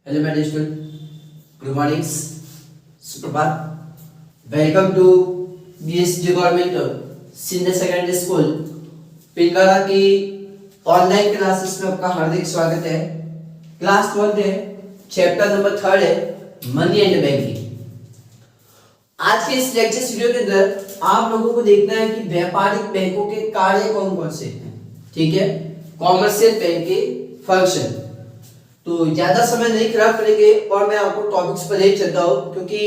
Hello, my dear student. Good morning. Suprabhat. Welcome to BSG Government Senior Secondary School पिलवाड़ा की online classes में आपका हार्दिक स्वागत है। Class 12 है, चैप्टर नंबर 3 है मनी एंड बैंकिंग। आज के इस लेक्चर वीडियो के अंदर आप लोगों को देखना है कि व्यापारिक बैंकों के कार्य कौन कौन से हैं। ठीक है, कॉमर्शियल बैंक के फंक्शन। तो ज्यादा समय नहीं खराब करेंगे और मैं आपको टॉपिक्स पर ले चलता हूँ क्योंकि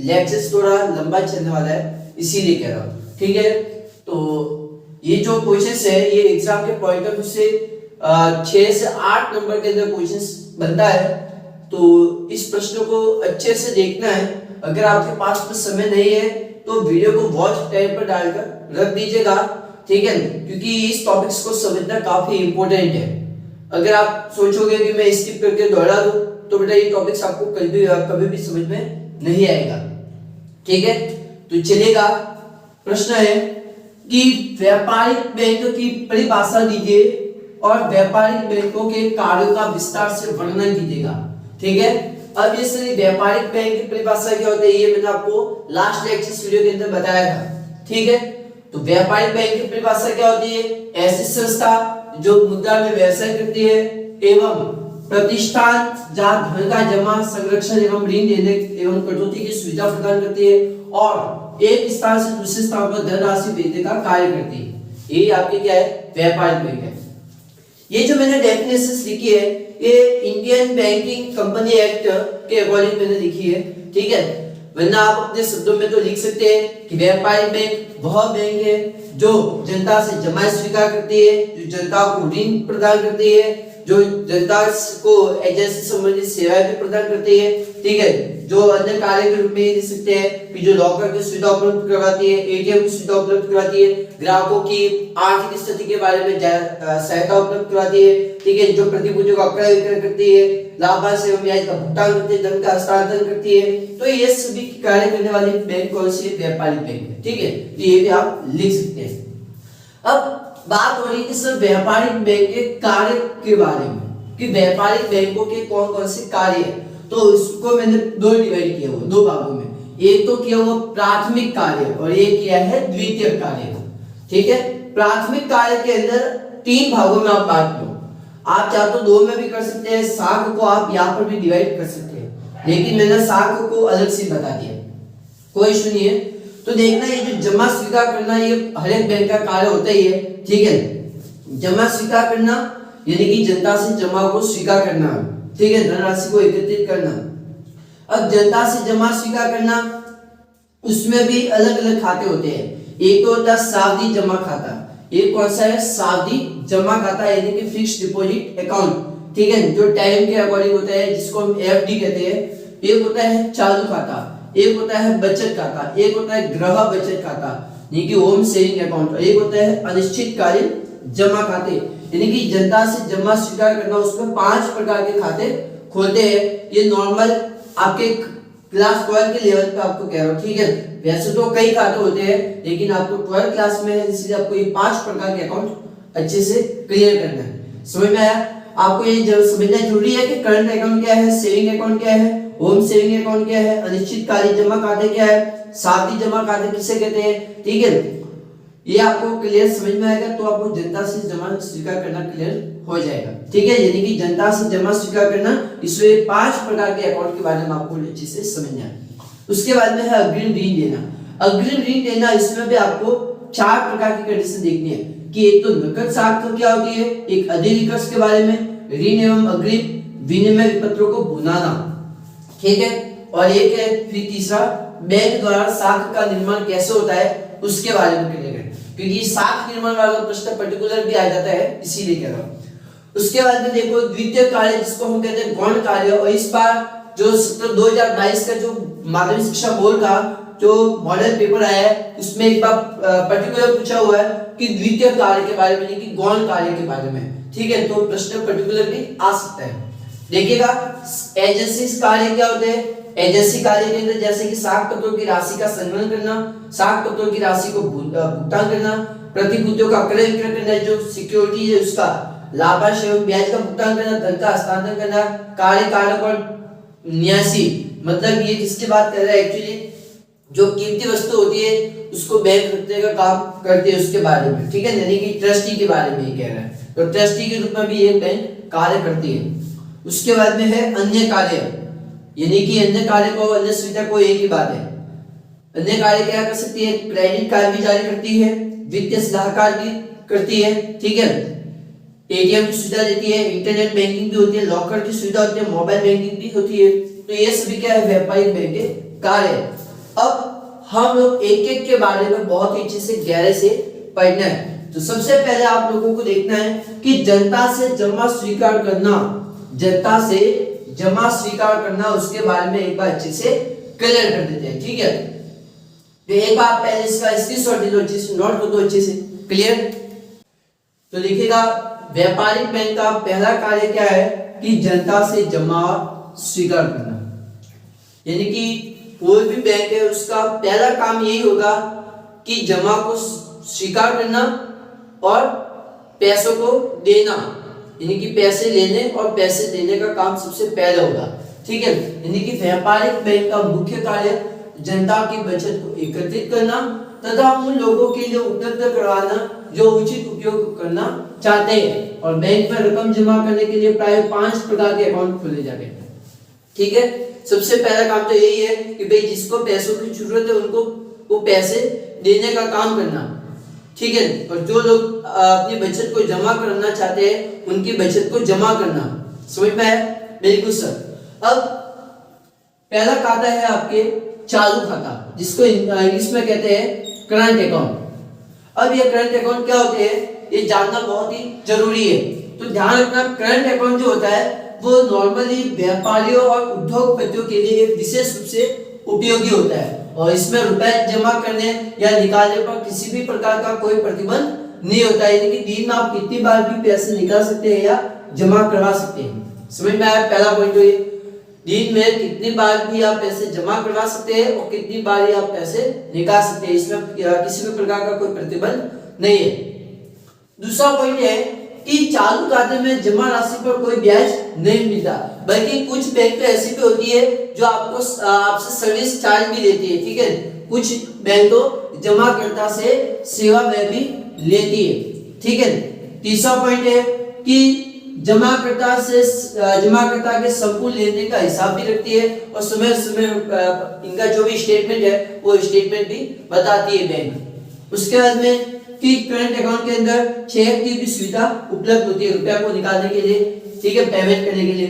लेक्चर्स थोड़ा लंबा चलने वाला है, इसीलिए कह रहा हूँ। ठीक है, तो ये जो क्वेश्चंस है ये एग्जाम के पॉइंट ऑफ व्यू से 6 से 8 नंबर के अंदर क्वेश्चंस बनता है। तो इस प्रश्न को अच्छे से देखना है। अगर आपके पास में समय नहीं है तो वीडियो को वॉच टाइम पर डालकर रख दीजिएगा। ठीक है, क्योंकि इस टॉपिक्स को समझना काफी इंपॉर्टेंट है। अगर आप सोचोगे कि मैं स्किप करके दोहरा दूं तो बेटा ये टॉपिक्स आपको कभी भी समझ में नहीं आएगा। ठीक है, तो चलेगा। प्रश्न है कि व्यापारिक बैंक की परिभाषा दीजिए और व्यापारिक बैंकों के कार्यों का विस्तार से वर्णन कीजिएगा। ठीक है, अब ये सभी व्यापारिक बैंक की परिभाषा क्या होती है ये मैंने आपको लास्ट लेक्चर वीडियो के अंदर बताया था। ठीक है, तो व्यापारिक बैंक की परिभाषा क्या होती है? ऐसी संस्था जो मुद्रा में व्यवसाय करती है एवं प्रतिष्ठान जहां धन का जमा, संरक्षण एवं ऋण देने एवं कटौती की सुविधा प्रदान करती है और एक स्थान से दूसरे स्थान पर धनराशि भेजने का कार्य करती है। ये आपके क्या है? व्यापारिक बैंक है। ये जो मैंने डेफिनेशंस लिखी है ये इंडियन बैंकिंग कंपनी एक्ट के अकॉर्डिंग मैंने लिखी है। ठीक है, वरना आप अपने शब्दों में तो लिख सकते हैं कि व्यापारिक बैंक वह बैंक है जो जनता से जमा स्वीकार करती है, जो जनता को ऋण प्रदान करती है, जो जनता को एजेंसी संबंधित सेवाएं भी प्रदान करती है। ठीक है, जो अन्य कार्य के रूप में लिख सकते हैं कि जो लॉकर की सुविधा उपलब्ध करवाती है, एटीएम की सुविधा उपलब्ध करवाती है, ग्राहकों की आर्थिक स्थिति के बारे में सहायता उपलब्ध करवाती है। ठीक है, जो प्रतिभूतियों का क्रय विक्रय करती है, लाभांश एवं ब्याज का भुगतान करती है, धन का हस्तांतरण करती है। तो ये सभी कार्य करने वाली बैंक कौन सी है? व्यापारिक बैंक है। ठीक है, तो ये भी आप लिख सकते हैं। अब बात हो रही है सर व्यापारिक बैंक के कार्य के बारे में कि व्यापारिक बैंकों के कौन कौन से कार्य है। तो इसको मैंने दो डिवाइड किया हुआ, दो भागों में। एक तो किया हुआ प्राथमिक कार्य और एक किया है द्वितीय कार्य। ठीक है, प्राथमिक कार्य के अंदर 3 भागों में आप बांट लो। आप चाहे तो 2 में भी कर सकते हैं, शाख को आप यहाँ पर भी डिवाइड कर सकते हैं, लेकिन मैंने शाख को अलग से बता दिया, कोई इशू नहीं है। तो देखना ये जो जमा स्वीकार करना ये हर एक बैंक का कार्य होता ही है। ठीक है, जमा स्वीकार करना यानी कि जनता से जमा को स्वीकार करना। ठीक है, धनराशि को एकत्रित करना। अब जनता से जमा स्वीकार करना उसमें भी अलग अलग खाते होते हैं। एक तो होता है सावधि जमा खाता, एक कौन सा है? सावधि जमा खाता यानी कि फिक्स्ड डिपॉजिट अकाउंट। ठीक है, जो टाइम के अकॉर्डिंग होता है जिसको हम एफडी कहते हैं। एक होता है चालू खाता, एक होता है बचत खाता, एक होता है गृह बचत खाता यानी कि होम सेविंग अकाउंट, और एक होता है अनिश्चितकालीन जमा खाते यानी कि जनता से जमा स्वीकार करना। उसमें 5 प्रकार के खाते खोलते हैं। ये नॉर्मल आपके क्लास 12 के लेवल पे आपको कह रहा हूँ। ठीक है, वैसे तो कई खाते होते हैं लेकिन आपको 12 क्लास में है इसलिए आपको ये 5 प्रकार के अकाउंट अच्छे से क्लियर करना है। समझ में आया? आपको ये समझना जरूरी है कि करंट अकाउंट क्या है, सेविंग अकाउंट क्या है, होम सेविंग अकाउंट क्या है, अनिश्चितकालीन जमा खाते क्या है, सावधि जमा खाते किसे कहते हैं। ठीक है, ये आपको क्लियर समझ में आएगा तो आपको जनता से जमा स्वीकार करना क्लियर हो जाएगा। ठीक है, यानी कि जनता से जमा स्वीकार करना, इसमें 5 प्रकार के अकाउंट के बारे में आपको अच्छे से समझना है। उसके बाद में है अग्रिम ऋण देना। अग्रिम ऋण देना इसमें भी आपको 4 प्रकार की कंडीशन देखनी है कि एक तो नकद साख क्या होती है, एक अधिविकर्ष के बारे में, ऋण एवं अग्रिम विनिमय विपत्रों को भुनाना। ठीक है, और एक है फिर तीसरा बैंक द्वारा साख का निर्माण कैसे होता है उसके बारे में क्लियर है, क्योंकि साख निर्माण वाला प्रश्न पर्टिकुलर भी आ जाता है इसीलिए कह रहा हूं। उसके बाद में देखो द्वितीय कार्य जिसको हम कहते हैं गौण कार्य, और इस बार जो 2022 का जो माध्यमिक शिक्षा बोर्ड का जो मॉडल पेपर आया है उसमें एक बार पर्टिकुलर पूछा हुआ है कि द्वितीय कार्य के बारे में नहीं कि गौण कार्य के बारे में। ठीक है, तो प्रश्न पर्टिकुलर भी आ सकता है। देखिएगा एजेंसी कार्य क्या होते हैं। एजेंसी कार्य के अंदर जैसे कि साख पत्रों की राशि का संग्रहण करना, साख पत्रों की राशि को भुगतान करना, प्रतिभूतियों का क्रय विक्रय करना, जो सिक्योरिटी है उसका लाभांश एवं ब्याज का भुगतान करना, धन का हस्तांतरण करना, कार्य कारक और न्यासी, मतलब ये किसकी बात कर रहा है एक्चुअली, जो कीमती वस्तु होती है उसको बैंक रखने का काम करते हैं उसके बारे में, ठीक है, यानी कि ट्रस्टी के बारे में ये कह रहा है। तो ट्रस्टी के रूप में भी ये बैंक कार्य करती है। उसके बाद में है अन्य कार्य, यानी कि अन्य कार्य को अन्य सुविधा को एक ही बात है। अन्य कार्य क्या कर सकती है, क्रेडिट कार्ड भी जारी करती है, वित्तीय सलाहकार भी करती है, ठीक है, एटीएम की सुविधा देती है, इंटरनेट बैंकिंग भी होती है, लॉकर की सुविधा होती है, मोबाइल बैंकिंग भी होती है। तो ये सभी क्या है, व्यापारिक बैंक के कार्य। अब हम लोग एक एक के बारे में बहुत ही अच्छे से गहरे से पढ़ना है। तो सबसे पहले आप लोगों को देखना है कि जनता से जमा स्वीकार करना, जनता से जमा स्वीकार करना, उसके बारे में एक बार अच्छे से क्लियर कर देते हैं, ठीक है। तो एक बार पहले इसका स्क्रीनशॉट ले लो, अच्छे से नोट कर दो अच्छे से, क्लियर। तो देखिएगा व्यापारिक बैंक का पहला कार्य क्या है कि जनता से जमा स्वीकार करना, यानी कि कोई भी बैंक है उसका पहला काम यही होगा कि जमा को स्वीकार करना और पैसों को देना, यानी कि पैसे लेने और पैसे देने का काम सबसे पहले होगा, ठीक है। यानी कि व्यापारिक बैंक का मुख्य कार्य जनता की बचत को एकत्रित करना तथा उन लोगों के लिए उपलब्ध करवाना जो उचित उपयोग करना चाहते हैं। और बैंक में रकम जमा करने के लिए प्राय 5 प्रकार के अकाउंट खोले जाते हैं, ठीक है। सबसे पहला काम तो यही है कि भाई जिसको पैसों की जरूरत है उनको वो पैसे देने का काम करना, ठीक है। और जो लोग अपनी बचत को जमा करना चाहते हैं उनकी बचत को जमा करना, समझ में आया? बिल्कुल सर। अब पहला खाता है आपके चालू खाता, जिसको इंग्लिश में कहते हैं करंट अकाउंट। अब ये करंट अकाउंट क्या होते हैं ये जानना बहुत ही जरूरी है। तो ध्यान रखना, करंट अकाउंट जो होता है वो नॉर्मली व्यापारियों और उद्योगपतियों के लिए विशेष रूप से उपयोगी होता है और इसमें रुपए जमा करने या निकालने पर किसी भी प्रकार का कोई प्रतिबंध नहीं होता है, यानी कि दिन में आप कितनी बार भी पैसे निकाल सकते हैं या जमा करवा सकते हैं। समझ में आया? पहला पॉइंट तो ये, दिन में कितनी बार भी आप पैसे जमा करवा सकते हैं और कितनी बार ही आप पैसे निकाल सकते हैं, इसमें किसी भी प्रकार का कोई प्रतिबंध नहीं है। दूसरा पॉइंट है कि चालू खाते में जमा राशि पर कोई ब्याज नहीं मिलता, बल्कि कुछ बैंक तो ऐसी भी होती है जो आपको आपसे सर्विस चार्ज भी देती है, ठीक है। कुछ बैंक तो जमाकर्ता से सेवा व्यय भी लेती है, ठीक है। तीसरा पॉइंट है कि जमाकर्ता के संपूर्ण लेने का हिसाब भी रखती है और समय समय इनका जो भी स्टेटमेंट है वो स्टेटमेंट भी बताती है बैंक। उसके बाद में कि करंट अकाउंट के अंदर चेक की भी सुविधा उपलब्ध होती है रुपया को निकालने के लिए, ठीक है, पेमेंट करने के लिए,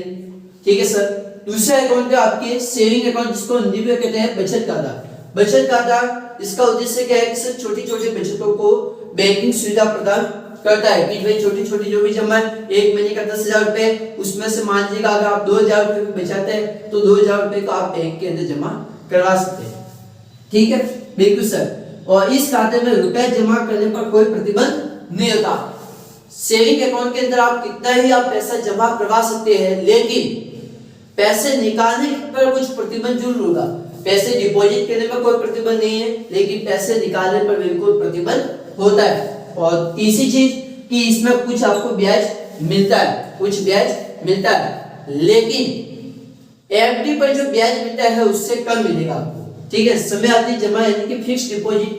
ठीक है सर। दूसरा अकाउंट है आपके सेविंग अकाउंट, जिसको हिंदी में कहते हैं बचत खाता। बचत खाता इसका उद्देश्य क्या है कि सर छोटी छोटी बचतों को बैंकिंग सुविधा प्रदान करता है कि भाई छोटी छोटी जो भी जमा है, एक महीने का 10,000 रुपए, उसमें से मान लीजिएगा अगर आप 2,000 रुपए भी बचाते हैं तो 2,000 रुपए को आप बैंक के अंदर जमा करवा सकते हैं, ठीक है, बिल्कुल सर। और इस खाते में रुपए जमा करने पर कोई प्रतिबंध नहीं होता। सेविंग अकाउंट के अंदर आप कितना ही आप पैसा जमा करवा सकते हैं, लेकिन पैसे निकालने पर कुछ प्रतिबंध जरूर होगा। पैसे डिपॉजिट करने पर कोई प्रतिबंध नहीं है, लेकिन पैसे निकालने पर बिल्कुल प्रतिबंध होता है। और तीसरी चीज कि इसमें कुछ आपको ब्याज मिलता है, कुछ ब्याज मिलता है, लेकिन एफडी पर जो ब्याज मिलता है उससे कम मिलेगा आपको, ठीक है। समय आती जमा यानी कि फिक्स्ड डिपॉजिट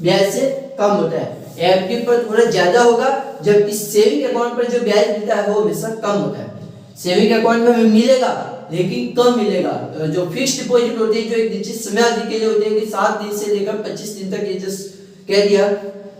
ब्याज से कम होता है, एफडी पर थोड़ा ज्यादा होगा, जबकि सेविंग अकाउंट पर जो ब्याज मिलता है वो हमेशा कम होता है। सेविंग अकाउंट में मिलेगा लेकिन कम मिलेगा। जो फिक्स्ड डिपॉजिट होती है जो एक निश्चित समय अवधि के लिए होती है कि 7 दिन से लेकर 25 दिन तक, ये जस्ट कह दिया,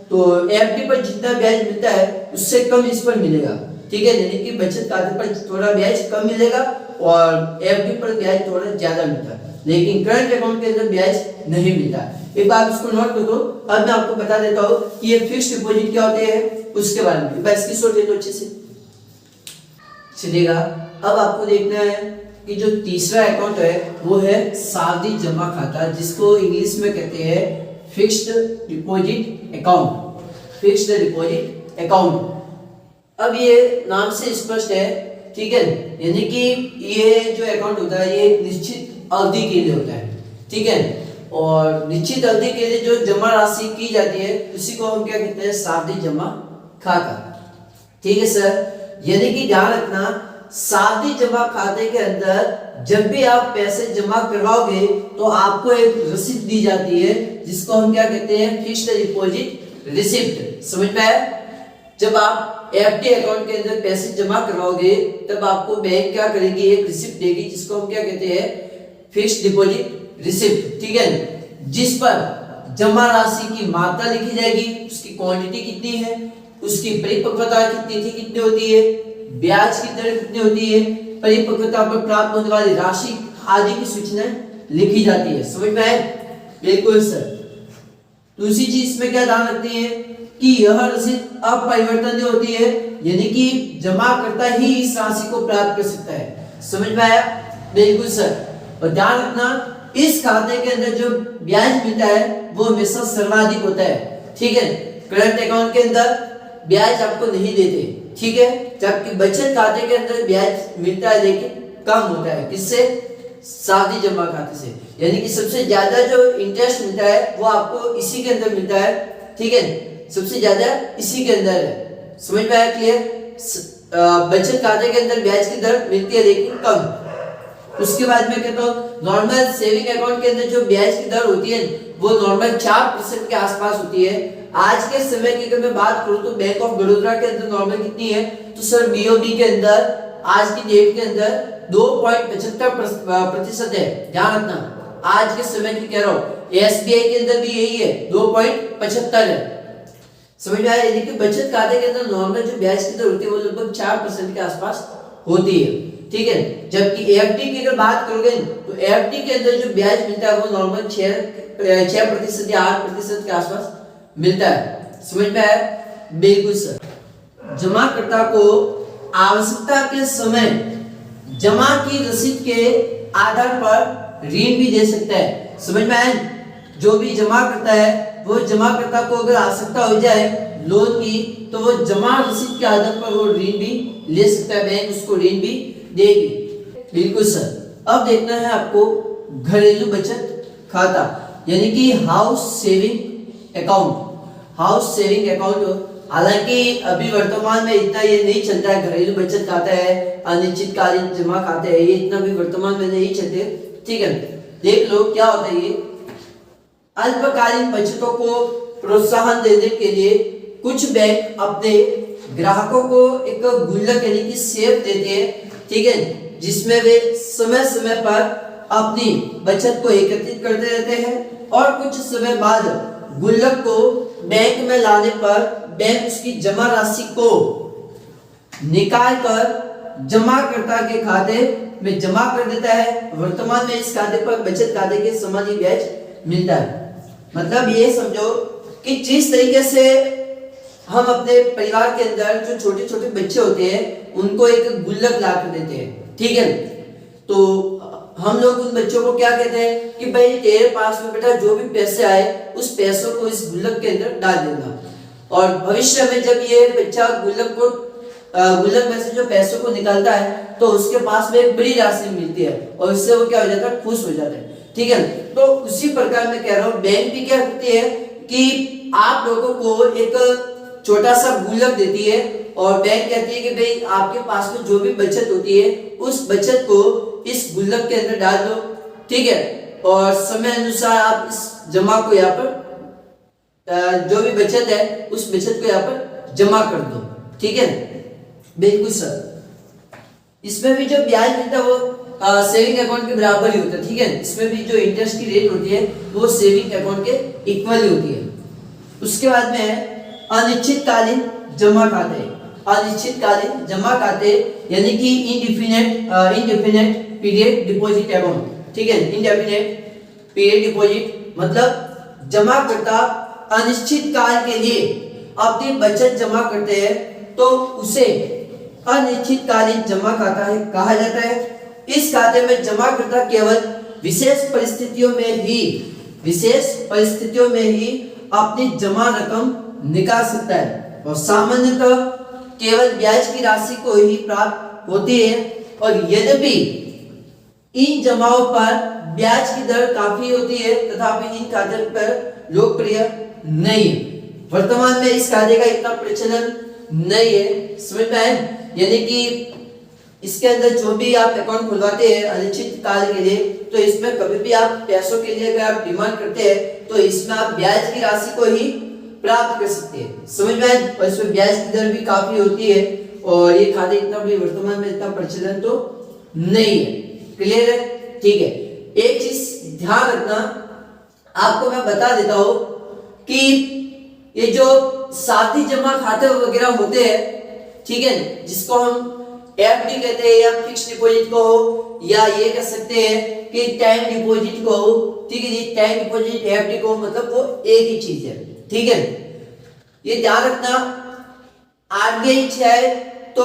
तो एफडी पर जितना ब्याज मिलता है उससे कम इस पर मिलेगा, ठीक है। यानी कि बचत खाते पर थोड़ा ब्याज कम मिलेगा और एफडी पर ब्याज थोड़ा ज्यादा मिलता है, लेकिन करंट अकाउंट के अंदर ब्याज नहीं मिलता। एक बार उसको नोट कर दो। अब मैं आपको बता देता हूँ कि ये फिक्स्ड डिपॉजिट क्या होते हैं उसके बारे में, बस इसकी सोच ले लो अच्छे से, चलेगा। अब आपको देखना है कि जो तीसरा अकाउंट है वो है सावधि जमा खाता, जिसको इंग्लिश में कहते हैं fixed deposit account, fixed deposit account. अब ये नाम से स्पष्ट है, ठीक है, यानी कि ये जो अकाउंट होता है ये निश्चित अवधि के लिए होता है, ठीक है। और निश्चित अवधि के लिए जो जमा राशि की जाती है उसी को हम क्या कहते हैं, सावधि जमा खाता, ठीक है सर, यानी कि ध्यान रखना सावधि जमा खाते के अंदर जब भी आप पैसे जमा करवाओगे तो आपको एक रसीद दी जाती है जिसको हम क्या कहते हैं, फिक्स्ड डिपॉजिट रिसिप्ट। समझ में आया? जब आप एफडी अकाउंट के अंदर पैसे जमा करवाओगे तब आपको बैंक क्या करेगी, एक रिसिप्ट देगी जिसको हम क्या कहते हैं, फिक्स्ड डिपॉजिट रिसिप्ट। ठीक है, जिस पर जमा राशि की मात्रा लिखी जाएगी, उसकी क्वांटिटी कितनी है, उसकी परिपक्वता कितनी थी, कितनी होती है, ब्याज की दर कितनी होती है, परिपक्वता पर प्राप्त होने वाली राशि आदि की सूचनाएं लिखी जाती है। समझ में आए? बिल्कुल सर। दूसरी चीज में क्या ध्यान रखते हैं कि यह रसीद अपरिवर्तनीय होती है, यानी कि जमाकर्ता ही इस राशि को प्राप्त कर सकता है। समझ में आया? बिल्कुल सर। और ध्यान रखना इस खाते के अंदर जो ब्याज मिलता है वो हमेशा सर्वाधिक होता है। ठीक है, करंट अकाउंट के अंदर ब्याज आपको नहीं देते, ठीक है, जबकि बचत खाते के अंदर ब्याज मिलता है लेकिन कम होता है। किससे? सावधि जमा खाते से। यानी कि सबसे ज्यादा जो इंटरेस्ट मिलता है वो आपको इसी के अंदर मिलता है। ठीक है, सबसे ज्यादा इसी के अंदर है। समझ में आया? क्लियर? बचत खाते के अंदर ब्याज की दर मिलती है लेकिन कम। उसके बाद में कहता हूँ नॉर्मल सेविंग अकाउंट के अंदर जो ब्याज की दर होती है वो नॉर्मल 4% के आसपास होती है। आज के समय की अगर मैं बात करूं तो बैंक ऑफ बड़ौदा के अंदर नॉर्मल कितनी है, तो सर बीओबी के अंदर आज की डेट के अंदर 2.75% है। ध्यान रखना, आज के समय की कह रहा हूं। एसबीआई के अंदर भी यही है, 2.75 है। समझ में आया? यानी कि बचत खाते के अंदर नॉर्मल जो ब्याज की दर होती है वो लगभग 4% के आसपास होती है। ठीक है, जबकि एफडी की अगर बात करोगे तो एफडी के अंदर जो ब्याज मिलता है वो नॉर्मल 6% या 8% के आसपास मिलता है। समझ में आया? बिल्कुल सर। जमाकर्ता को आवश्यकता के समय जमा की रसीद के आधार पर ऋण भी दे सकता है। समझ में आया? जो भी जमा करता है वो जमाकर्ता को अगर आवश्यकता हो जाए लोन की तो वो जमा रसीद के आधार पर वो ऋण भी ले सकता है, बैंक उसको ऋण भी देगी। बिल्कुल सर। अब देखना है आपको घरेलू बचत खाता, यानी कि house saving account. House saving account हालांकि अभी वर्तमान में इतना ये नहीं चलता है। घरेलू बचत खाता है, अनिश्चितकालीन जमा खाते हैं, ये इतना भी वर्तमान में नहीं चलते। ठीक है, देख लो क्या होता है। ये अल्पकालीन बचतों को प्रोत्साहन देने के लिए कुछ बैंक अपने ग्राहकों को एक गुल्लक यानी कि सेव देते हैं। ठीक है, जिसमें वे समय समय पर अपनी बचत को एकत्रित करते रहते हैं और कुछ समय बाद गुल्लक को बैंक में लाने पर बैंक उसकी जमा राशि को निकाल कर जमाकर्ता के खाते में जमा कर देता है। वर्तमान में इस खाते पर बचत खाते के समान ही ब्याज मिलता है। मतलब ये समझो कि जिस तरीके से हम अपने परिवार के अंदर जो छोटे छोटे बच्चे होते हैं उनको एक गुल्लक ला कर देते हैं। ठीक है, तो हम लोग उन बच्चों को क्या कहते हैं कि भाई तेरे पास में बेटा जो भी पैसे आए उस पैसों को इस गुल्लक के अंदर डाल देना। और भविष्य में जब ये बच्चा गुल्लक में से जो पैसों को निकालता है तो उसके पास में एक बड़ी राशि मिलती है और उससे वो क्या हो जाता है, खुश हो जाता है। ठीक है, तो उसी प्रकार मैं कह रहा हूँ बैंक भी क्या करती है कि आप लोगों को एक छोटा सा गुल्लक देती है और बैंक कहती है कि भाई आपके पास में जो भी बचत होती है उस बचत को इस गुल्लक के अंदर डाल दो। ठीक है, और समय अनुसार आप इस जमा को यहाँ पर जो भी बचत है उस बचत को यहाँ पर जमा कर दो। ठीक है, बिल्कुल सर। इसमें भी जो ब्याज मिलता है वो सेविंग अकाउंट के बराबर ही होता है। ठीक है, इसमें भी जो इंटरेस्ट की रेट होती है वो सेविंग अकाउंट के इक्वल ही होती है। उसके बाद में अनिश्चितकालीन जमा खाते। अनिश्चितकालीन जमा खाते यानी कि इंडेफिनिट पीरियड डिपॉजिट अकाउंट। ठीक है, इंडेफिनिट पीरियड डिपॉजिट मतलब जमाकर्ता अनिश्चित काल के लिए अपनी बचत जमा करते हैं तो उसे अनिश्चितकालीन जमा खाता है कहा जाता है। इस खाते में जमाकर्ता केवल विशेष परिस्थितियों में ही अपनी जमा रकम निकाल सकता है और सामान्यतः केवल ब्याज की राशि को ही प्राप्त होती है। और यद्यपि इन जमाओं पर ब्याज की दर काफी होती है तथापि इन खाते पर लोकप्रिय नहीं है। वर्तमान में इस खाते का इतना प्रचलन नहीं है। समझ में आए? यानी कि इसके अंदर जो भी आप अकाउंट खुलवाते हैं अनिश्चित काल के लिए, तो इसमें कभी भी आप पैसों के लिए अगर आप डिमांड करते हैं तो इसमें आप ब्याज की राशि को ही प्राप्त कर सकते हैं। समझ में आए? और इसमें ब्याज की दर भी काफी होती है और ये खाते इतना भी वर्तमान में इतना प्रचलन तो नहीं है। क्लियर है? ठीक है। एक चीज ध्यान रखना, आपको मैं बता देता हूं कि ये जो साथी जमा खाते वगैरह होते हैं, ठीक है, जिसको हम एफडी कहते हैं या फिक्स डिपॉजिट को हो, या ये कह सकते हैं कि टाइम डिपॉजिट को हो, ठीक है जी। टाइम डिपॉजिट एफडी को मतलब वो एक ही चीज है, ठीक है। ये ध्यान रखना, आरबीआई चाहे तो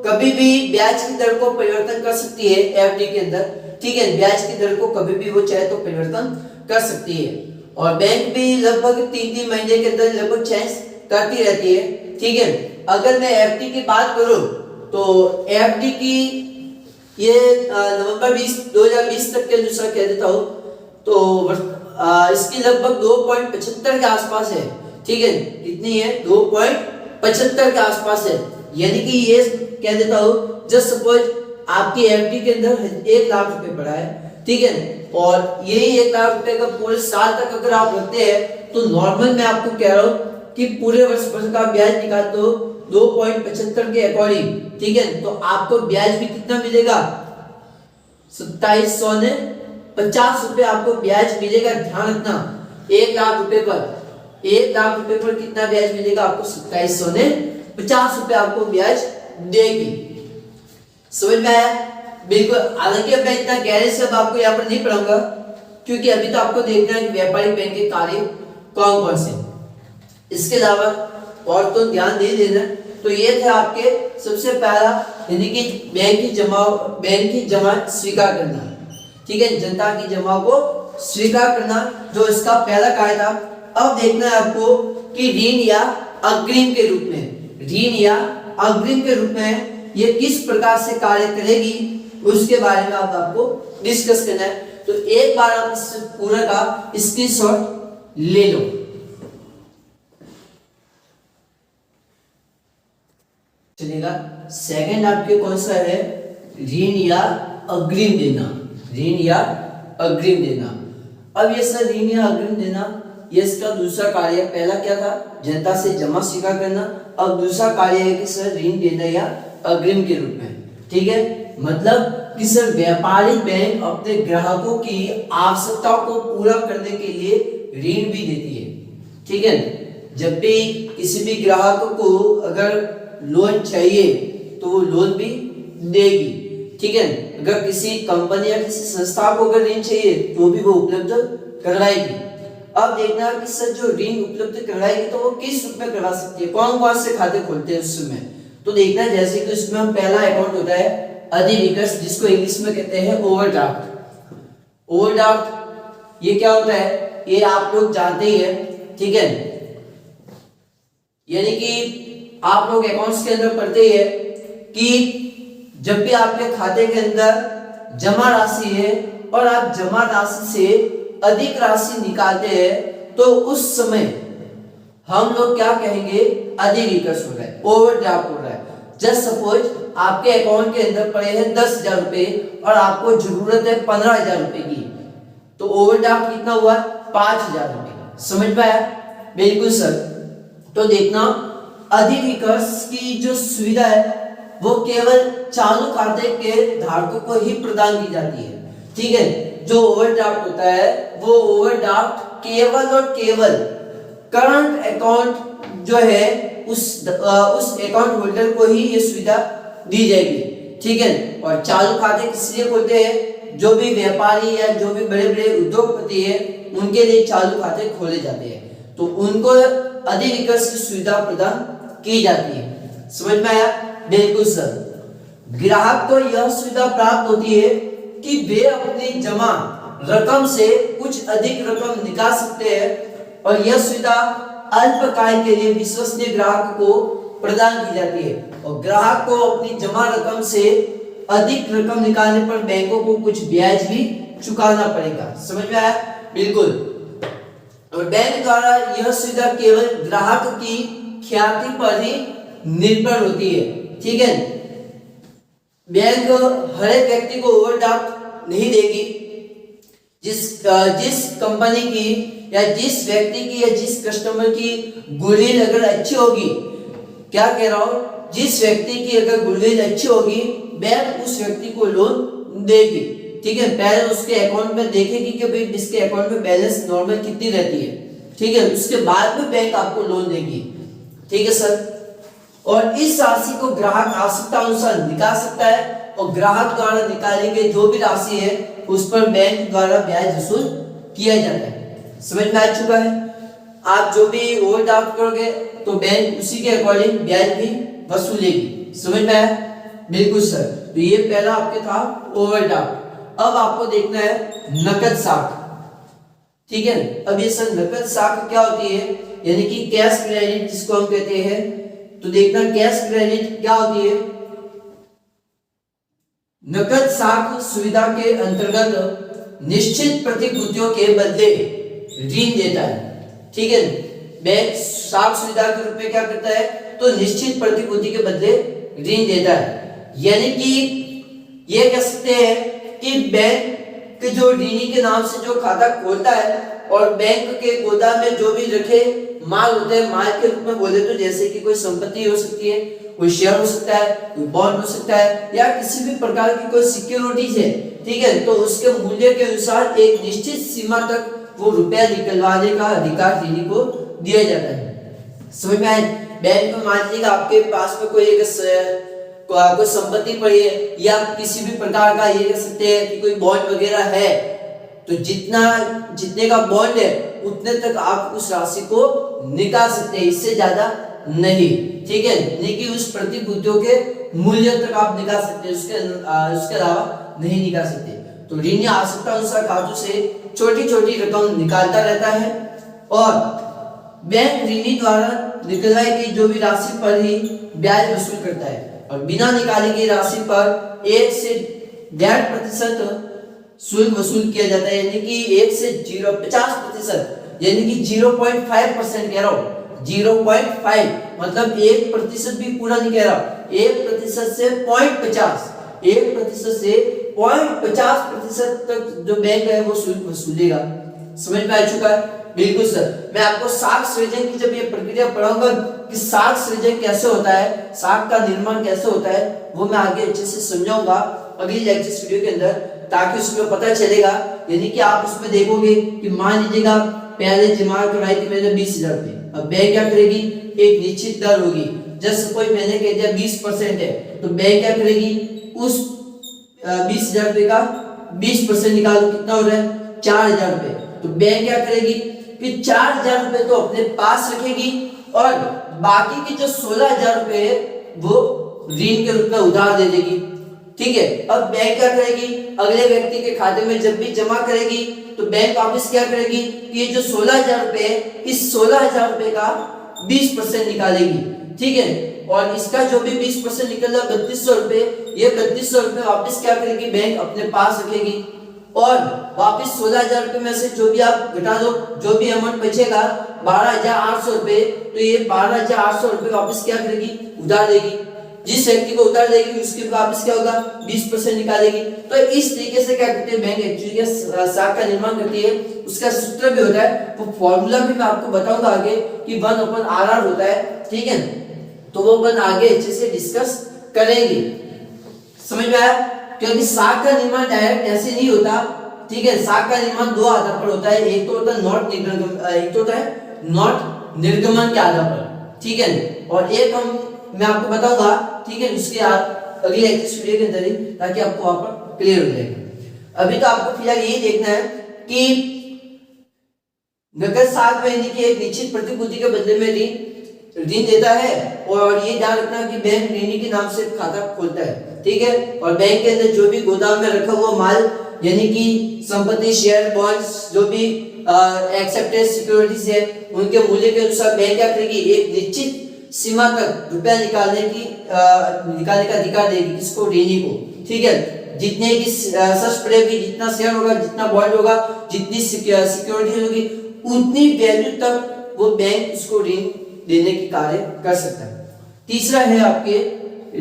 कभी भी ब्याज की दर को परिवर्तन कर सकती है एफडी के अंदर, ठीक है। ब्याज की दर को कभी भी वो चाहे तो परिवर्तन कर सकती है और बैंक भी लगभग 3-3 महीने के अंदर लगभग चेंज करती रहती है, ठीक है। अगर मैं एफडी की बात करूं तो एफडी की ये नवंबर 2020 तक के अनुसार कह देता हूं तो इसकी लगभग 2.75 के आसपास है, ठीक है। कितनी है? 2.75 के आसपास है। यानी कि ये कह देता हूं, जस्ट सपोज आपकी एफडी के अंदर 1 लाख रुपए पड़ा है, ठीक है, और यही 1 लाख रुपए का पूरे साल तक अगर आप रखते हैं तो नॉर्मल मैं आपको कह रहा हूं कि पूरे वर्ष भर का ब्याज निकाल दो 2.75 के अकॉर्डिंग, ठीक है, तो आपको ब्याज भी कितना मिलेगा? 2750 रुपए आपको ब्याज मिलेगा। ध्यान रखना, 1 लाख रुपए पर 1 लाख रुपए पर कितना ब्याज मिलेगा आपको? 2750 रुपए आपको ब्याज देगी। समझ में आया? बिल्कुल। हालांकि अब मैं इतना गहरे से अब आपको यहाँ पर नहीं पढ़ाऊंगा क्योंकि अभी तो आपको देखना है कि व्यापारिक बैंक के कार्य कौन कौन से। इसके अलावा और तो ध्यान दे देना। तो ये थे आपके सबसे पहला, यानी कि बैंक की जमा स्वीकार करना, ठीक है, जनता की जमा को स्वीकार करना, जो इसका पहला कार्य था। अब देखना है आपको कि ऋण या अग्रिम के रूप में ये किस प्रकार से कार्य करेगी, उसके बारे में आपको डिस्कस करना है। तो एक बार आप इस पूरा का स्क्रीनशॉट ले लो। चलेगा। सेकंड आपके कौन सा है? ऋण या अग्रिम देना। अब ये सर ऋण या अग्रिम देना, ये इसका दूसरा कार्य। पहला क्या था? जनता से जमा स्वीकार करना। अब दूसरा कार्य है कि सर ऋण देना या अग्रिम के रूप में, ठीक है। मतलब कि सर व्यापारिक बैंक अपने ग्राहकों की आवश्यकताओं को पूरा करने के लिए ऋण भी देती है, ठीक है। जब भी किसी भी ग्राहक को अगर लोन चाहिए तो वो लोन भी देगी, ठीक है। अगर किसी कंपनी या किसी संस्था को अगर ऋण चाहिए तो भी वो उपलब्ध करवाएगी। अब देखना कि सर जो ऋण उपलब्ध करवाएगी तो वो किस रूप में करवा सकती है, कौन कौन से खाते खोलते हैं उसमें। तो देखना, जैसे कि उसमें हम पहला अकाउंट होता है अधिविकर्ष, जिसको इंग्लिश में कहते हैं ओवरड्राफ्ट। ये क्या होता है? ये आप लोग जानते ही हैं, ठीक है। यानी कि आप लोग अकाउंट्स के अंदर पढ़ते ही है कि जब भी आपके खाते के अंदर जमा राशि है और आप जमा राशि से अधिक राशि निकालते हैं तो उस समय हम लोग क्या कहेंगे? अधिविकर्ष हो रहा है, ओवरड्राफ्ट हो रहा है। जस्ट सपोज आपके अकाउंट के अंदर पड़े हैं 10,000 रुपए और आपको जरूरत है 15,000 रुपए की, तो ओवरड्राफ्ट कितना हुआ? 5,000 रुपए। समझ में आया? बिल्कुल सर। तो देखना, अधिविकर्ष की जो सुविधा है वो केवल चालू खाते के धारकों को ही प्रदान की जाती है, ठीक है। जो ओवरड्राफ्ट होता है वो ओवरड्राफ्ट केवल और केवल करंट अकाउंट जो है उस अकाउंट होल्डर को ही ये सुविधा दी जाएगी, ठीक है। और चालू खाते किस लिए खोलते हैं? जो भी व्यापारी या जो भी बड़े बड़े उद्योगपति है उनके लिए चालू खाते खोले जाते हैं, तो उनको अधिविकर्ष की सुविधा प्रदान की जाती है। समझ में आया? बिल्कुल सर। ग्राहक को यह सुविधा प्राप्त होती है कि वे अपनी जमा रकम से कुछ अधिक रकम निकाल सकते हैं और यह सुविधा अल्पकाल के लिए विश्वसनीय ग्राहक को प्रदान की जाती है। और ग्राहक को अपनी जमा रकम से अधिक रकम निकालने पर बैंकों को कुछ ब्याज भी चुकाना पड़ेगा। समझ में आया? बिल्कुल। और बैंक द्वारा यह सुविधा केवल ग्राहक की ख्याति पर ही निर्भर होती है। ठीक है, बैंक हर एक व्यक्ति को ओवरड्राफ्ट नहीं देगी। जिस कंपनी की या जिस व्यक्ति की या जिस कस्टमर की गुडविल अगर अच्छी होगी, क्या कह रहा हूं, जिस व्यक्ति की अगर गुडविल अच्छी होगी, बैंक उस व्यक्ति को लोन देगी। ठीक है, पहले उसके अकाउंट में देखेगी कि भाई इसके अकाउंट में बैलेंस नॉर्मल कितनी रहती है। ठीक है, उसके बाद में बैंक आपको लोन देगी। ठीक है सर, और इस राशि को ग्राहक आवश्यकता अनुसार निकाल सकता है, और ग्राहक द्वारा निकाली गई जो भी राशि है उस पर बैंक द्वारा ब्याज वसूल किया जाता है। समझ में आ चुका है? आप जो भी ओवरड्राफ्ट करोगे तो बैंक उसी के अकॉर्डिंग ब्याज भी वसूलेगी। समझ में आया? बिल्कुल सर। तो ये पहला आपके था ओवरड्राफ्ट। अब आपको देखना है नकद साख। ठीक है, अब ये सर नकद साख क्या होती है, यानी कि कैश क्रेडिट जिसको हम कहते हैं। तो देखना कैश क्रेडिट क्या होती है। नकद साख सुविधा के अंतर्गत निश्चित प्रतिभूतियों के बदले ऋण देता है। ठीक है, बैंक साख सुविधा के रूप में क्या करता है, तो निश्चित प्रतिभूति के बदले ऋण देता है। यानी कि ये कह सकते हैं कि बैंक जो ऋणी के नाम से जो खाता खोलता है और बैंक के गोदाम में जो भी रखे माल होते हैं, माल के रूप में बोले तो जैसे कि कोई संपत्ति हो सकती है, कोई शेयर हो सकता है, कोई बॉन्ड हो सकता है, या किसी भी प्रकार की कोई सिक्योरिटीज है। ठीक है, तो उसके मूल्य के अनुसार एक निश्चित सीमा तक वो रुपया निकलवाने का अधिकार ऋणी को दिया जाता है। समझ में आए? बैंक में मान लीजिएगा आपके पास में कोई संपत्ति पड़ी है, या किसी भी प्रकार का ये कह सकते हैं कि कोई बॉन्ड वगैरह है, तो जितने का बॉन्ड है उतने तक आप उस राशि को निकाल सकते हैं, इससे ज्यादा नहीं। ठीक है, नहीं कि उस प्रतिभूतियों के मूल्य तक आप निकाल सकते हैं, उसके अलावा नहीं निकाल सकते। तो ऋणी आवश्यकता अनुसार खातों से छोटी छोटी रकम निकालता रहता है, और बैंक ऋणी द्वारा निकलवाई गई जो भी राशि पर ही ब्याज वसूल करता है, और बिना निकाली गई राशि पर 1 से 1.5% शुल्क वसूल किया जाता है। यानी कि 1 से 50%, यानी कि 0.5% कह रहा हूं, 0.5 मतलब 1% भी पूरा नहीं कह रहा, 1% से 0.50, 1% से 0.50% तक जो बैंक है वो शुल्क वसूलेगा। समझ में आ चुका है? बिल्कुल सर। मैं आपको साख सृजन की जब ये प्रक्रिया पढ़ाऊंगा कि साख सृजन कैसे होता है, साख का निर्माण कैसे होता है, वो मैं आगे अच्छे से समझाऊंगा अगली लेक्चर वीडियो के अंदर, ताकि उसमें पता चलेगा। यानी कि आप उसमें देखोगे कि मान लीजिएगा पहले जमा कराई थी मैंने 20,000 रुपए, अब बैंक क्या करेगी, एक निश्चित दर होगी। जैसे कोई मैंने कह दिया 20% है, तो बैंक क्या करेगी, उस 20,000 रुपए का 20% निकालो, कितना हो रहा है, 4,000 रुपए। तो बैंक क्या करेगी कि 4,000 रुपए तो अपने पास रखेगी, और बाकी के जो 16,000 रुपए है वो ऋण के रूप में उधार दे देगी। ठीक है, अब बैंक क्या करेगी, अगले व्यक्ति के खाते में जब भी जमा करेगी तो बैंक वापस क्या करेगी कि ये जो 16,000 रुपए है, इस 16,000 रुपए का 20% निकालेगी। ठीक है, और इसका जो भी 20% निकल रहा 3200 रुपए, ये 3200 रुपए वापस क्या करेगी, बैंक अपने पास रखेगी, और वापस 16,000 रुपए में से जो भी आप घटा दो, जो भी अमाउंट बचेगा 12,800 रुपए, तो ये 12,800 रुपए वापस क्या करेगी, उधार देगी। जिस व्यक्ति को उधार देगी उसके वापस क्या होगा, 20% निकालेगी। तो इस तरीके से क्या करते हैं बैंक एक्चुअली साख का निर्माण करती है। उसका सूत्र भी होता है, वो फॉर्मूला भी मैं आपको बताऊंगा आगे कि 1/RR होता है। ठीक है, तो वो अपन आगे अच्छे से डिस्कस करेंगे। समझ में आया? क्योंकि साख का निर्माण डायरेक्ट ऐसे नहीं होता। ठीक है, साख का निर्माण दो आधार पर होता है, एक तो होता है नोट निर्गमन, एक तो होता है नोट निर्गमन के आधार पर। ठीक है, और एक मैं आपको बताऊंगा। ठीक है, उसके अगली वीडियो के अंदर ही, ताकि आपको वहां पर क्लियर हो जाएगा। अभी तो आपको फिलहाल यही देखना है कि नकद साख महीने की एक निश्चित प्रतिभूति के बदले में ऋण देता है, और ये ध्यान रखना कि बैंक ऋणी के नाम से खाता खोलता है। ठीक है, और बैंक के अंदर जो भी गोदाम में रखा हुआ माल, यानी कि संपत्ति, शेयर, बॉन्ड्स, जो भी एक्सेप्टेड सिक्योरिटीज है, उनके मूल्य के अनुसार बैंक क्या करेगी, एक निश्चित सीमा तक रुपया निकालने का अधिकार देगी, किसको, ऋणी को। ठीक है, जितने की सर्च पड़ेगी, जितना शेयर होगा, जितना बॉन्ड होगा, जितनी सिक्योरिटी होगी, उतनी वैल्यू तक वो बैंक उसको ऋण देने की कार्य कर सकता है। तीसरा है आपके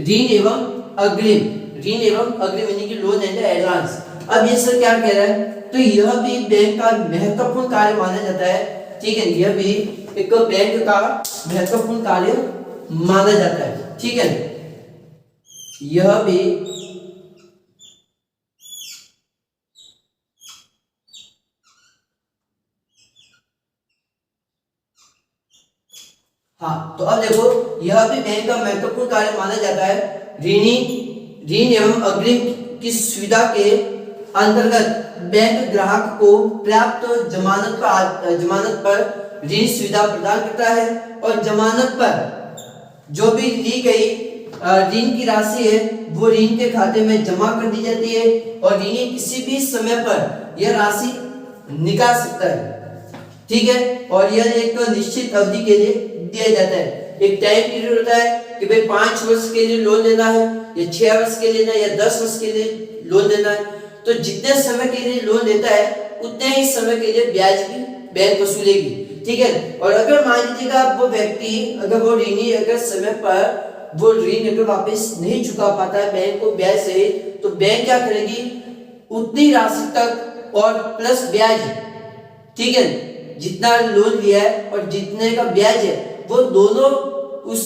ऋण एवं अग्रिम। ऋण एवं अग्रिम यानी कि लोन एंड एडवांस। अब ये सर क्या कह रहा है, तो यह भी बैंक का महत्वपूर्ण कार्य माना जाता है। ठीक है, यह भी एक बैंक का महत्वपूर्ण कार्य माना जाता है। ठीक है, यह भी हाँ, तो अब देखो यह भी बैंक का महत्वपूर्ण कार्य माना जाता है। ऋण एवं अग्रिम की सुविधा के अंतर्गत बैंक ग्राहक को पर्याप्त जमानत पर ऋण सुविधा प्रदान करता है और जमानत पर जो भी ली गई ऋण की राशि है वो ऋण के खाते में जमा कर दी जाती है और ऋणी किसी भी समय पर यह राशि निकाल सकता है। ठीक है, और यह एक निश्चित अवधि के लिए दिया जाता है। एक टाइम पीरियड होता है कि भाई 5 वर्ष के लिए लोन लेना है या 6 वर्ष के लिए लेना है या 10 वर्ष के लिए लोन लेना है। तो जितने समय के लिए लोन लेता है उतने ही समय के लिए ब्याज भी बैंक वसूलेगी। ठीक है, और अगर मान लीजिएगा वो व्यक्ति अगर वो ऋणी अगर समय पर वो ऋण अगर वापस नहीं चुका पाता है बैंक को ब्याज से, तो बैंक क्या करेगी, उतनी राशि तक और प्लस ब्याज, ठीक है, जितना लोन लिया है और जितने का ब्याज है वो दोनों उस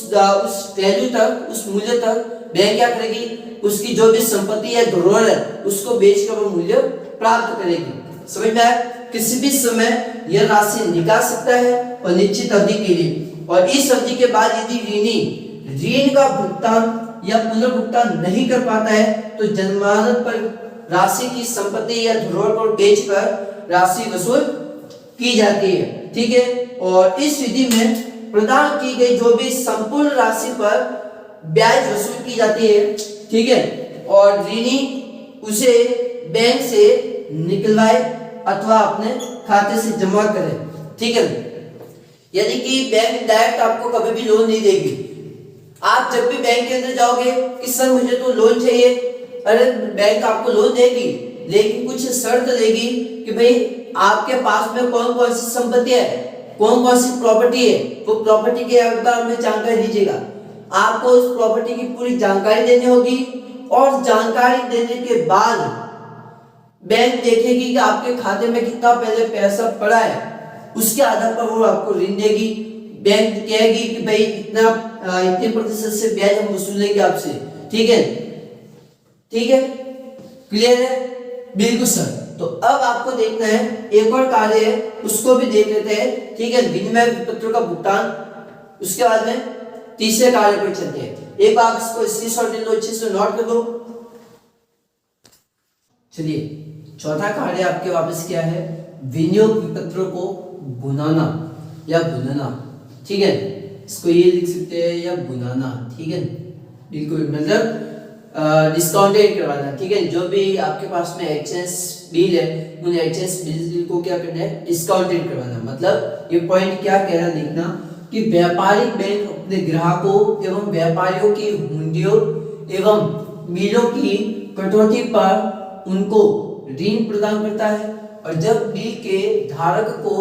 वैल्यू तक, उस मूल्य तक बैंक क्या करेगी, उसकी जो भी संपत्ति या धरोहर है उसको बेचकर वो मूल्य प्राप्त करेगी। समझ में आया? किसी भी समय यह राशि निकाल सकता है और निश्चित अवधि के लिए, और इस अवधि के बाद यदि ऋणी ऋण का भुगतान या पुनर्भुगतान नहीं कर पाता है तो जमानत पर राशि की संपत्ति या धरोहर को बेचकर राशि वसूल की जाती है। ठीक है, और इस विधि में प्रदान की गई जो भी संपूर्ण राशि पर ब्याज वसूल की जाती है। ठीक है, और ऋणी उसे बैंक से निकलवाए अथवा अपने खाते से जमा करे। ठीक है, यानी कि बैंक डायरेक्ट आपको कभी भी लोन नहीं देगी। आप जब भी बैंक के अंदर जाओगे कि सर मुझे तो लोन चाहिए, अरे बैंक आपको लोन देगी लेकिन कुछ शर्त देगी कि भाई आपके पास में कौन कौन सी संपत्ति है, कौन कौन सी प्रॉपर्टी है, वो प्रॉपर्टी के बारे में जानकारी दीजिएगा। आपको उस प्रॉपर्टी की पूरी जानकारी देनी होगी और जानकारी देने के बाद बैंक देखेगी कि आपके खाते में कितना पहले पैसा पड़ा है, उसके आधार पर वो आपको ऋण देगी। बैंक कहेगी कि भाई इतने प्रतिशत से ब्याज हम वसूलेंगे आपसे। ठीक है, ठीक है, क्लियर है? बिल्कुल सर। तो अब आपको देखना है एक और कार्य है, उसको भी देख लेते हैं। ठीक है, विनिमय पत्रों का भुगतान, उसके बाद में तीसरे कार्य पर चलते हैं। एक बार इसको स्क्रीनशॉट ले लो, अच्छे से नोट कर दो। चलिए, चौथा कार्य आपके वापस क्या है, विनियोग पत्रों को भुनाना या भुनना। ठीक है, इसको ये लिख सकते हैं या भुनाना। ठीक है, बिल्कुल, मतलब डिस्काउंटेड करवाना। ठीक है, जो भी आपके पास में एक्सचेंज बिल है उन एक्सचेंज बिल को क्या करना है, डिस्काउंटेड करवाना। मतलब ये पॉइंट क्या कह रहा है देखना कि व्यापारिक बैंक अपने ग्राहकों एवं व्यापारियों की हुंडियों एवं बिलों की कटौती पर उनको ऋण प्रदान करता है, और जब बिल के धारक को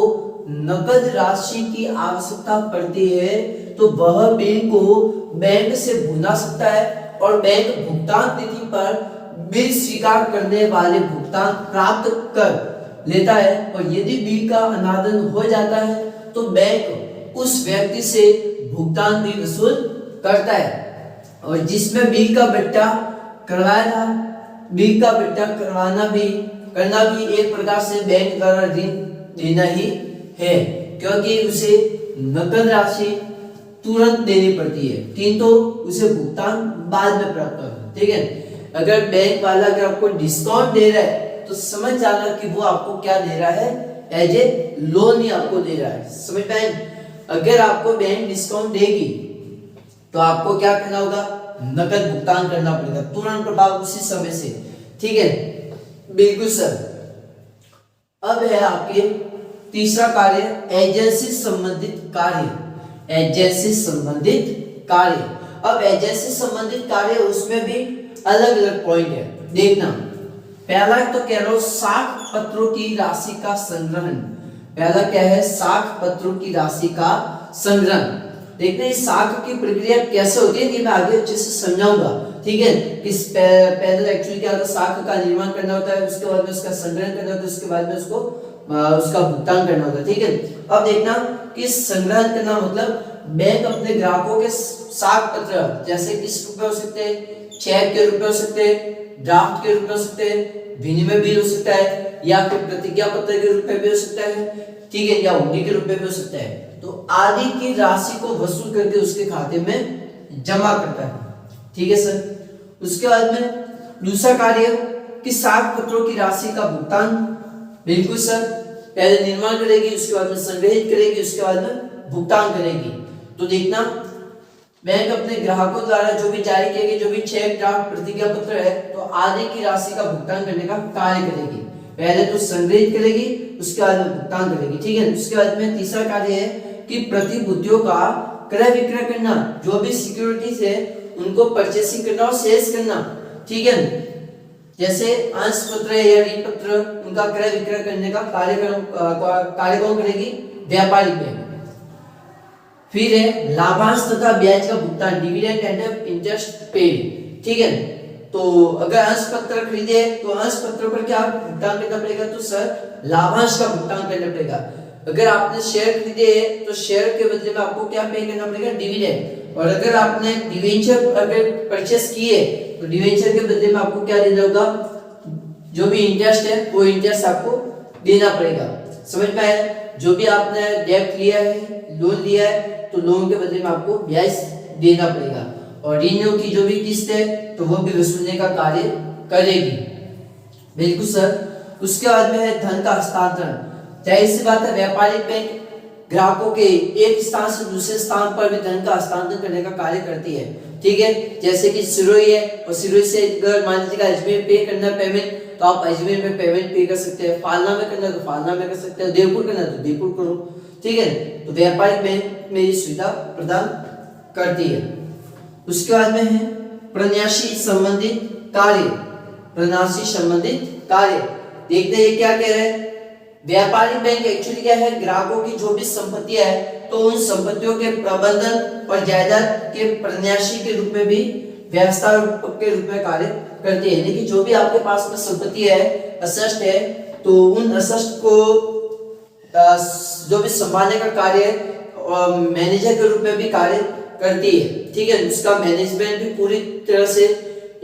नकद राशि की आवश्यकता पड़ती है तो वह बिल को बैंक से भुना सकता है और बैंक भुगतान तिथि पर बिल स्वीकार करने वाले भुगतान प्राप्त कर लेता है। और यदि बिल का अनादन हो जाता है तो बैंक उस व्यक्ति से भुगतान भी वसूल करता है। और जिसमें बिल का बट्टा करवाया था, बिल का बट्टा करना भी एक प्रकार से बैंक द्वारा ऋण देना ही है, क्योंकि उसे नकद राशि तुरंत देनी पड़ती है, किंतु उसे भुगतान बाद में प्राप्त होगा। ठीक है, अगर बैंक वाला अगर आपको डिस्काउंट दे रहा है तो समझ जाना कि वो आपको क्या दे रहा है, एज ए लोन ही आपको दे रहा है। समझ पाए? अगर आपको बैंक डिस्काउंट देगी तो आपको क्या करना होगा, नकद भुगतान करना पड़ेगा तुरंत प्रभाव उसी समय से। ठीक है, बिल्कुल सर। अब है आपके तीसरा कार्य, एजेंसी संबंधित कार्य। एजेंसी संबंधित कार्य, अब एजेंसी संबंधित कार्य उसमें भी अलग अलग पॉइंट है, देखना। पहला तो कह रहा हूं साख पत्रों की राशि का संग्रहण। पहला क्या है, साख पत्रों की राशि का संग्रहण। देखते हैं साख की प्रक्रिया कैसे होती है, ये मैं आगे अच्छे से समझाऊंगा। ठीक है, किस पहले एक्चुअली क्या होता है, साख का निर्माण करना होता है, उसके बाद में उसका संग्रहण करना होता है, उसके बाद में उसको उसका भुगतान करना होता है। ठीक है, अब देखना कि संग्रहण करना मतलब बैंक अपने ग्राहकों के साख पत्र, जैसे किस रूप में हो सकते हैं, चेक के रूप में हो सकते हैं, ड्राफ्ट के रूप में हो सकते हैं, विनिमय बिल हो सकता है, या फिर प्रतिज्ञा पत्र के रूप में भी हो सकता है, ठीक है, या हुंडी के रूप में भी हो सकता है। तो आदि की राशि को वसूल करके उसके खाते में जमा करता है। ठीक है सर। उसके बाद में दूसरा कार्य कि साख पत्रों की राशि का भुगतान, बिल्कुल सर, पहले निर्माण करेगी, उसके बाद में संग्रहित करेगी, उसके बाद में भुगतान करेगी। तो देखना बैंक अपने ग्राहकों द्वारा जो भी जारी किए गए जो भी चेक, ड्राफ्ट, प्रतिज्ञा पत्र है, तो आदि की राशि का भुगतान करने का कार्य करेगी। पहले तो संग्रहित करेगी, उसके बाद में भुगतान करेगी। ठीक है, उसके बाद में तीसरा कार्य है कि प्रतिभूतियों का क्रय विक्रय करना, जो भी सिक्योरिटीज है उनको परचेसिंग करना और सेल्स करना। ठीक है, जैसे अंश पत्र या ऋण पत्र, उनका क्रय विक्रय करने का कार्य कौन करेगी, व्यापारिक बैंक। फिर है लाभांश तथा ब्याज का भुगतान, डिविडेंड एंड इंटरेस्ट पेड। ठीक है, तो अगर अंश पत्र खरीदे तो अंश पत्र पर क्या भुगतान करना पड़ेगा, तो सर लाभांश का भुगतान करना पड़ेगा। अगर आपने शेयर खरीदे तो शेयर के बदले में आपको क्या पे करना पड़ेगा, डिविडेंड। और अगर आपने डिवेंचर अगर परचेस किए तो डिवेंचर के बदले में आपको क्या देना होगा, जो भी इंटरेस्ट है वो इंटरेस्ट आपको देना पड़ेगा। समझ में आया? जो भी आपने डेब्ट लिया है, लोन लिया है, तो लोन के बदले में आपको ब्याज देना पड़ेगा। और ऋणों की जो भी किस्त है तो वो भी वसूलने का कार्य करेगी। बिल्कुल सर। उसके बाद में है धन का हस्तांतरण। जाहिर सी बात है, व्यापारिक बैंक ग्राहकों के एक स्थान से दूसरे स्थान पर भी धन का हस्तांतरण करने का कार्य करती है। ठीक है, जैसे कि सिरोही है और सिरोही से अगर मान लीजिएगा अजमेर पे करना पेमेंट, तो आप अजमेर में पेमेंट पे कर सकते हैं। फालना में करना तो फालना में कर सकते हैं, देवपुर करना तो देवपुर करो। ठीक है, तो व्यापारिक बैंक में ये सुविधा प्रदान करती है। उसके बाद में है प्रन्यासी संबंधित कार्य। प्रन्यासी संबंधित कार्य देखते हैं क्या कह रहे हैं। व्यापारिक बैंक एक्चुअली क्या है, ग्राहकों की जो भी संपत्तियां है तो उन संपत्तियों के प्रबंधन और जायदाद के प्रन्यासी के रूप में भी व्यवस्था के रूप में कार्य करती है। यानी कि जो भी आपके पास में संपत्ति है, असेट है, तो उन असेट को जो भी संभालने का कार्य मैनेजर के रूप में भी कार्य करती है। ठीक है, उसका मैनेजमेंट भी पूरी तरह से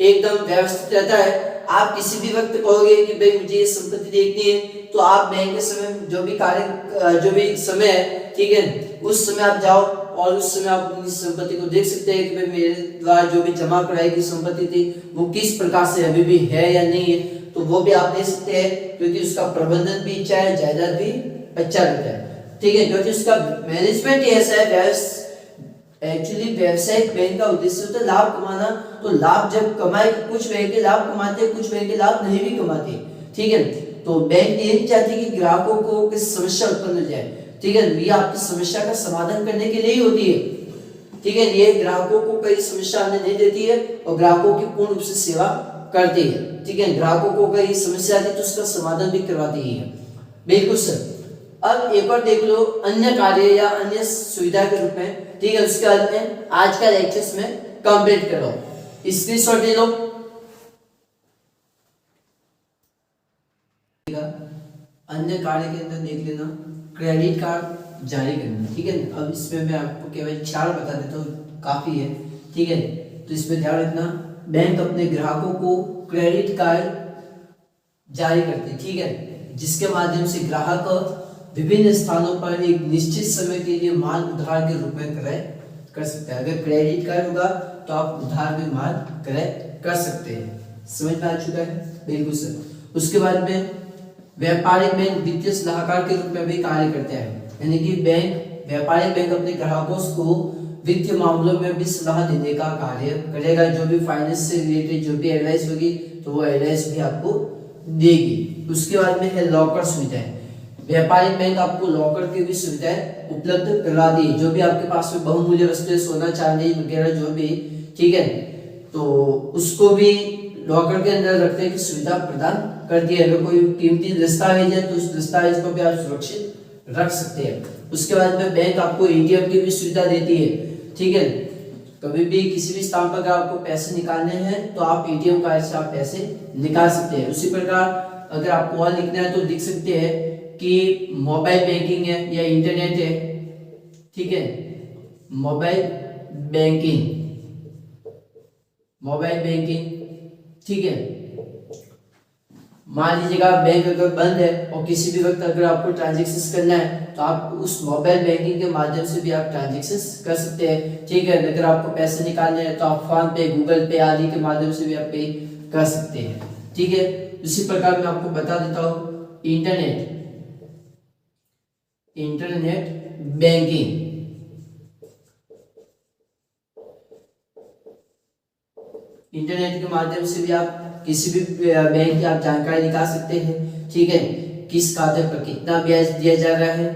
एकदम व्यवस्थित रहता है। आप किसी भी वक्त कहोगे कि भाई मुझे ये संपत्ति देखनी है, तो आप बैंक के समय जो भी कार्य जो भी समय है, ठीक है, उस समय आप जाओ और उस समय आप उस संपत्ति को देख सकते हैं कि भाई मेरे द्वारा जो भी जमा कराई गई संपत्ति थी वो किस प्रकार से अभी भी है या नहीं है, तो वो भी आप देख सकते हैं, क्योंकि उसका प्रबंधन भी अच्छा है, जायदाद भी अच्छा रहता है। ठीक है, क्योंकि उसका मैनेजमेंट ही ऐसा है। एक्चुअली व्यावसायिक बैंक का उद्देश्य होता है लाभ कमाना। तो लाभ जब कमाए, कुछ बैंक के लाभ कमाते, कुछ बैंक के लाभ नहीं भी कमाते। ठीक है, तो बैंक ये नहीं चाहती कि ग्राहकों को किसी समस्या उत्पन्न हो जाए। ठीक है, ये आपकी समस्या का समाधान करने के लिए ही होती है। ठीक है, ये ग्राहकों को कोई समस्या आने नहीं देती है और ग्राहकों की पूर्ण रूप से सेवा करती है। ठीक है, ग्राहकों को कोई समस्या आती है तो उसका समाधान भी करवाती है। बिल्कुल सर। अब एक और देख लो अन्य कार्य या अन्य सुविधा के रूप में। ठीक है, उसके बाद में आज का लेक्चर्स में कंप्लीट करो, स्क्रीनशॉट ले लो। अन्य कार्य के अंदर देख लेना क्रेडिट कार्ड जारी करना। ठीक है, अब इसमें मैं आपको केवल 4 बता देता हूँ, काफी है। ठीक है, तो इसमें ध्यान रखना, बैंक अपने ग्राहकों को क्रेडिट कार्ड जारी करते हैं। ठीक है, जिसके माध्यम से ग्राहक विभिन्न स्थानों पर एक निश्चित समय के लिए माल उधार के रूप में क्रय कर सकते हैं। अगर क्रेडिट कार्ड होगा तो आप उधार में माल क्रय कर सकते हैं। समझ में आ चुका है? बिल्कुल सर। उसके बाद में व्यापारिक बैंक वित्तीय सलाहकार के रूप में भी कार्य करते हैं। यानी कि व्यापारिक बैंक अपने ग्राहकों को वित्तीय मामलों में भी सलाह देने का कार्य करेगा। जो भी फाइनेंस से रिलेटेड जो भी एडवाइस होगी तो वो एडवाइस भी आपको देगी। उसके बाद में है लॉकर सुविधाएं। व्यापारिक बैंक आपको लॉकर की भी सुविधाएं उपलब्ध करवा दी। जो भी आपके पास में बहुमूल्य वस्तुएं, सोना चांदी वगैरह जो भी, ठीक है, तो उसको भी लॉकर के अंदर रखने की सुविधा प्रदान कर दी है। अगर कोई कीमती दस्तावेज है तो उस दस्तावेज को भी आप सुरक्षित रख सकते हैं। उसके बाद में बैंक आपको एटीएम की भी सुविधा देती है, ठीक है। कभी भी किसी भी स्थान पर अगर आपको पैसे निकालने हैं तो आप एटीएम कार्ड से आप पैसे निकाल सकते हैं। उसी प्रकार अगर आपको और लिखना है तो लिख सकते हैं कि मोबाइल बैंकिंग है या इंटरनेट है, ठीक है। मोबाइल बैंकिंग, ठीक है। मान लीजिएगा बैंक अगर बंद है और किसी भी वक्त अगर आपको ट्रांजेक्शन करना है तो आप उस मोबाइल बैंकिंग के माध्यम से भी आप ट्रांजेक्शन कर सकते हैं, ठीक है। अगर आपको पैसे निकालने हैं तो आप फोन पे, गूगल पे आदि के माध्यम से भी आप पे कर सकते हैं, ठीक है। इसी प्रकार मैं आपको बता देता हूँ इंटरनेट बैंकिंग। इंटरनेट के माध्यम से भी आप किसी भी बैंक की आप जानकारी निकाल सकते हैं, ठीक है। किस खाते पर कितना ब्याज दिया जा रहा है,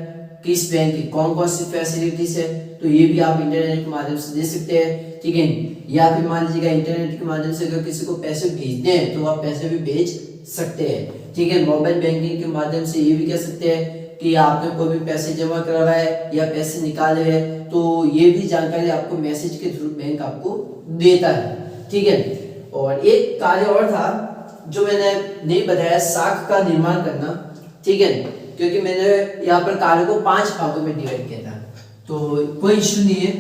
किस बैंक की कौन कौन सी फैसिलिटीज है, तो ये भी आप इंटरनेट के माध्यम से दे सकते हैं, ठीक है। या फिर मान लीजिएगा इंटरनेट के माध्यम से अगर किसी को पैसे भेजने हैं तो आप पैसे भी भेज सकते हैं, ठीक है। मोबाइल बैंकिंग के माध्यम से ये भी कह सकते हैं कि आपने कोई भी पैसे जमा करवाया है या पैसे निकाले हैं तो ये भी जानकारी आपको मैसेज के थ्रू बैंक आपको देता है, ठीक है। और एक कार्य और था जो मैंने नहीं बताया, साख का निर्माण करना, ठीक है। क्योंकि मैंने यहाँ पर कार्य को 5 भागों में डिवाइड किया था, तो कोई इश्यू नहीं है।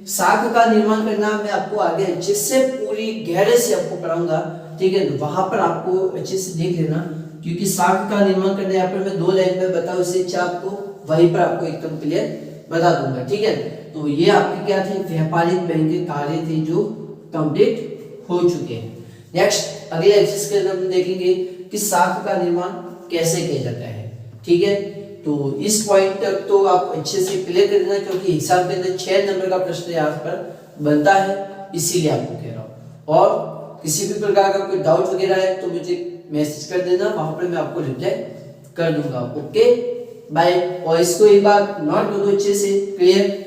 साख का निर्माण करना मैं आपको आगे अच्छे से पूरी गहरे से आपको पढ़ाऊंगा, ठीक है। वहां पर आपको अच्छे से देख लेना, क्योंकि साख का निर्माण करना यहाँ पर मैं 2 लाइन में बताऊँ, इससे अच्छा आपको वहीं पर आपको एकदम क्लियर बता दूंगा, ठीक है। तो ये आपके क्या थे, व्यापारिक बैंक के कार्य थे जो कंप्लीट हो चुके हैं। नेक्स्ट अगले एक्सरसाइज के अंदर हम देखेंगे कि साख का निर्माण कैसे किया जाता है, ठीक है। तो इस पॉइंट तक तो आप अच्छे से क्लियर कर देना, क्योंकि हिसाब के अंदर 6 नंबर का प्रश्न यहाँ पर बनता है, इसीलिए आपको कह रहा हूँ। और किसी भी प्रकार का कोई डाउट वगैरह है तो मुझे मैसेज कर देना, वहां पर मैं आपको रिप्लाई कर दूंगा। Okay bye. और इसको एक बार नोट कर दो अच्छे से, क्लियर।